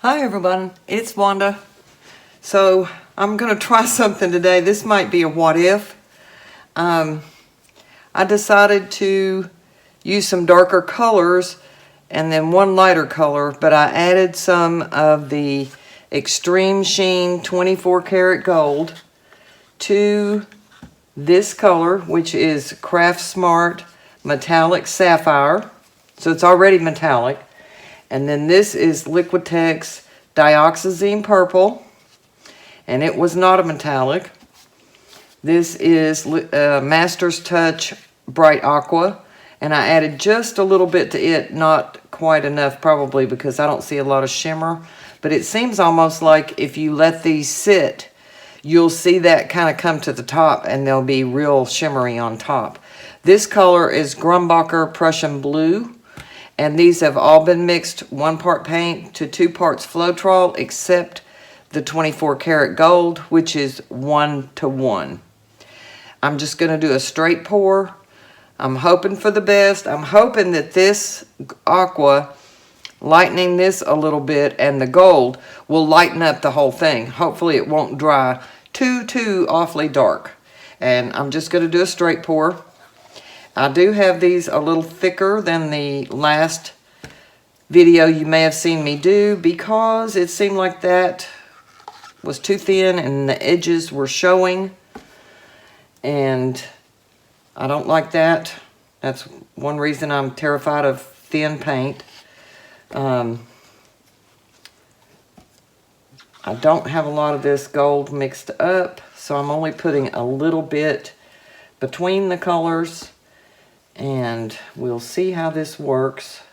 Hi everyone, it's Wanda. So I'm going to try something today. This might be a what if. I decided to use some darker colors and then one lighter color, but I added some of the Extreme Sheen 24 karat gold to this color, which is Craft Smart Metallic Sapphire. So it's already metallic. And then this is Liquitex Dioxazine Purple, and it was not a metallic. This is Master's Touch Bright Aqua, and I added just a little bit to it, not quite enough probably because I don't see a lot of shimmer, but it seems almost like if you let these sit, you'll see that kind of come to the top and they'll be real shimmery on top. This color is Grumbacher Prussian Blue. And these have all been mixed 1 part paint to 2 parts Floetrol, except the 24 karat gold, which is 1 to 1. I'm just going to do a straight pour. I'm hoping for the best. I'm hoping that this aqua, lightening this a little bit, and the gold will lighten up the whole thing. Hopefully it won't dry too awfully dark. And I'm just going to do a straight pour. I do have these a little thicker than the last video you may have seen me do because it seemed like that was too thin and the edges were showing, and I don't like that. That's one reason I'm terrified of thin paint. I don't have a lot of this gold mixed up, so I'm only putting a little bit between the colors. And we'll see how this works.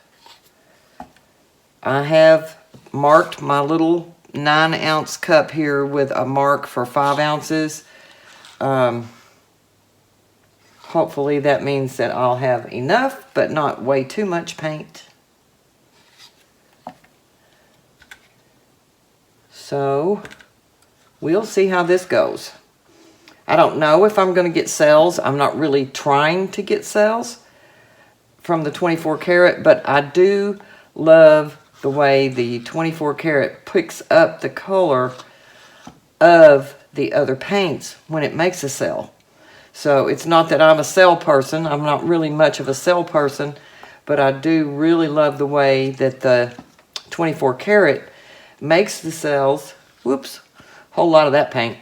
I have marked my little 9-ounce cup here with a mark for 5 ounces. Hopefully that means that I'll have enough, but not way too much paint. So we'll see how this goes. I don't know if I'm going to get sales. I'm not really trying to get sales from the 24 karat, but I do love the way the 24 karat picks up the color of the other paints when it makes a cell. So it's not that I'm a cell person. I'm not really much of a cell person, but I do really love the way that the 24 karat makes the cells. Whoops, whole lot of that paint.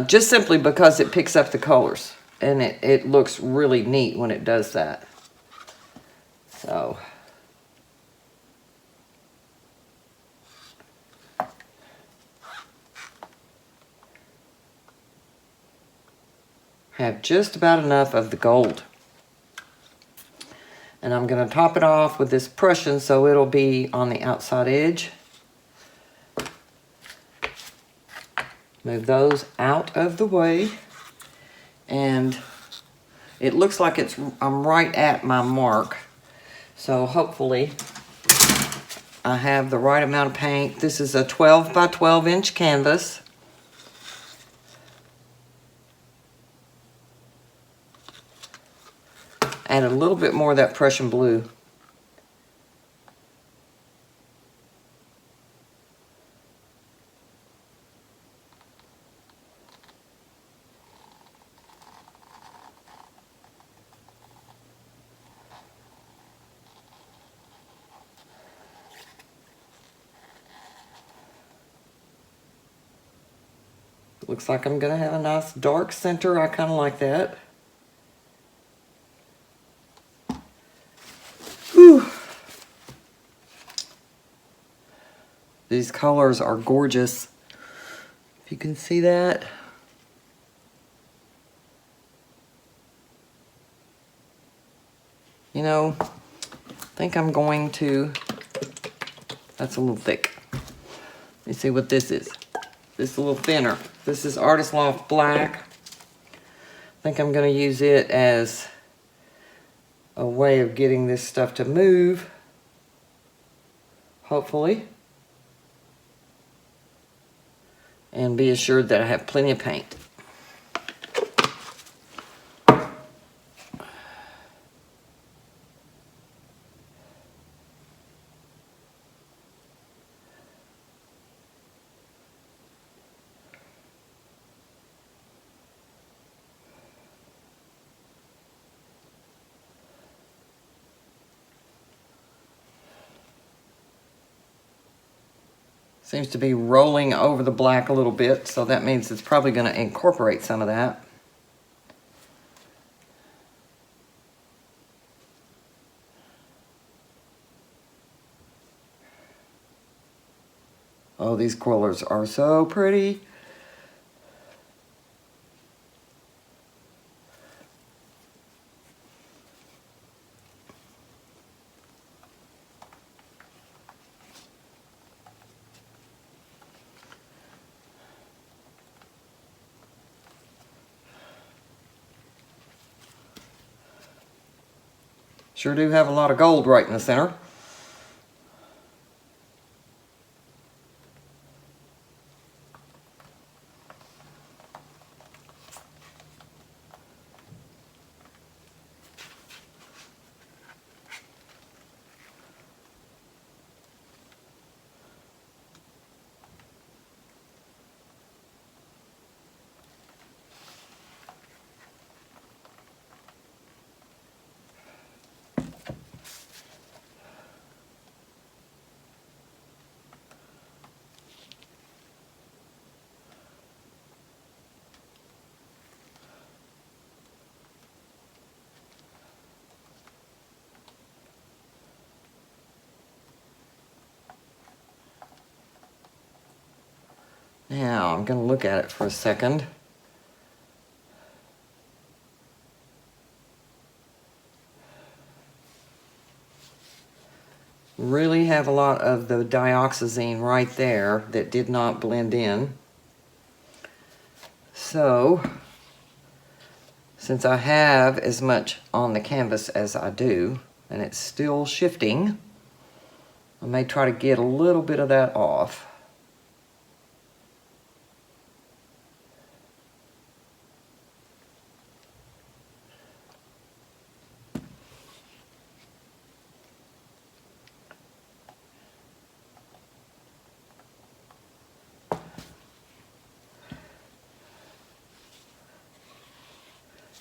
Just simply because it picks up the colors, and it looks really neat when it does that. So have just about enough of the gold, and I'm going to top it off with this Prussian so it'll be on the outside edge. Move those out of the way, and it looks like I'm right at my mark, so hopefully I have the right amount of paint. This is a 12 by 12 inch canvas. Add a little bit more of that Prussian blue. Looks like I'm going to have a nice dark center. I kind of like that. Whew. These colors are gorgeous. If you can see that. You know, I think I'm going to, that's a little thick. Let me see what this is. This is a little thinner. This is Artist Loft Black. I think I'm going to use it as a way of getting this stuff to move, hopefully, and be assured that I have plenty of paint. Seems to be rolling over the black a little bit, so that means it's probably going to incorporate some of that. Oh, these colors are so pretty. Sure do have a lot of gold right in the center. Now, I'm going to look at it for a second. Really have a lot of the dioxazine right there that did not blend in. So, since I have as much on the canvas as I do, and it's still shifting, I may try to get a little bit of that off.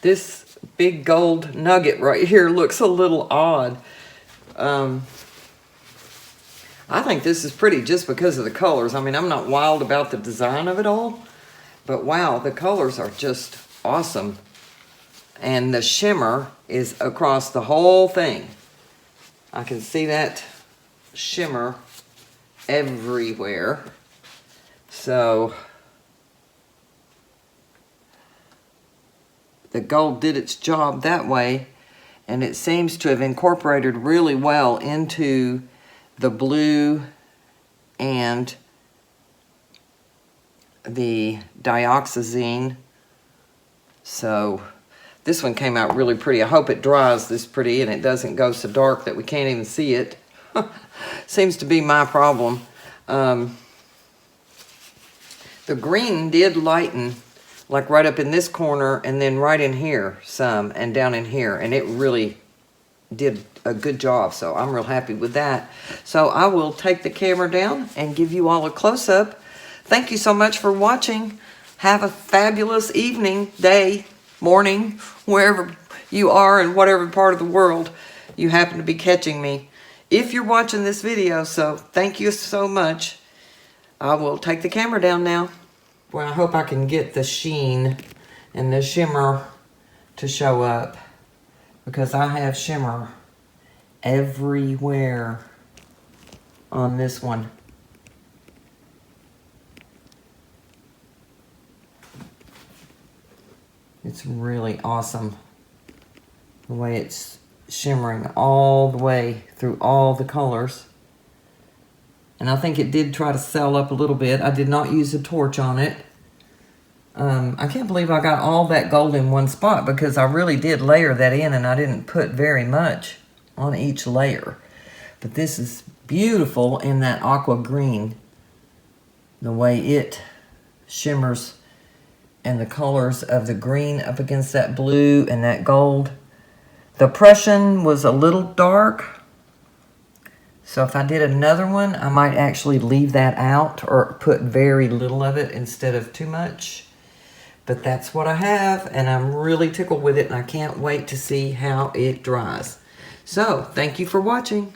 This big gold nugget right here looks a little odd. I think this is pretty just because of the colors. I mean, I'm not wild about the design of it all, but wow, the colors are just awesome. And the shimmer is across the whole thing. I can see that shimmer everywhere. So the gold did its job that way, and it seems to have incorporated really well into the blue and the dioxazine. So this one came out really pretty. I hope it dries this pretty and it doesn't go so dark that we can't even see it. Seems to be my problem. The green did lighten, like right up in this corner and then right in here some and down in here, and it really did a good job, so I'm real happy with that. So I will take the camera down and give you all a close-up. Thank you so much for watching. Have a fabulous evening, day, morning, wherever you are in whatever part of the world you happen to be catching me. If you're watching this video, so thank you so much. I will take the camera down now. Well, I hope I can get the sheen and the shimmer to show up, because I have shimmer everywhere on this one. It's really awesome the way it's shimmering all the way through all the colors. And I think it did try to sell up a little bit. I did not use a torch on it. I can't believe I got all that gold in one spot, because I really did layer that in and I didn't put very much on each layer. But this is beautiful in that aqua green. The way it shimmers and the colors of the green up against that blue and that gold. The Prussian was a little dark. So if I did another one, I might actually leave that out or put very little of it instead of too much. But that's what I have, and I'm really tickled with it, and I can't wait to see how it dries. So, thank you for watching.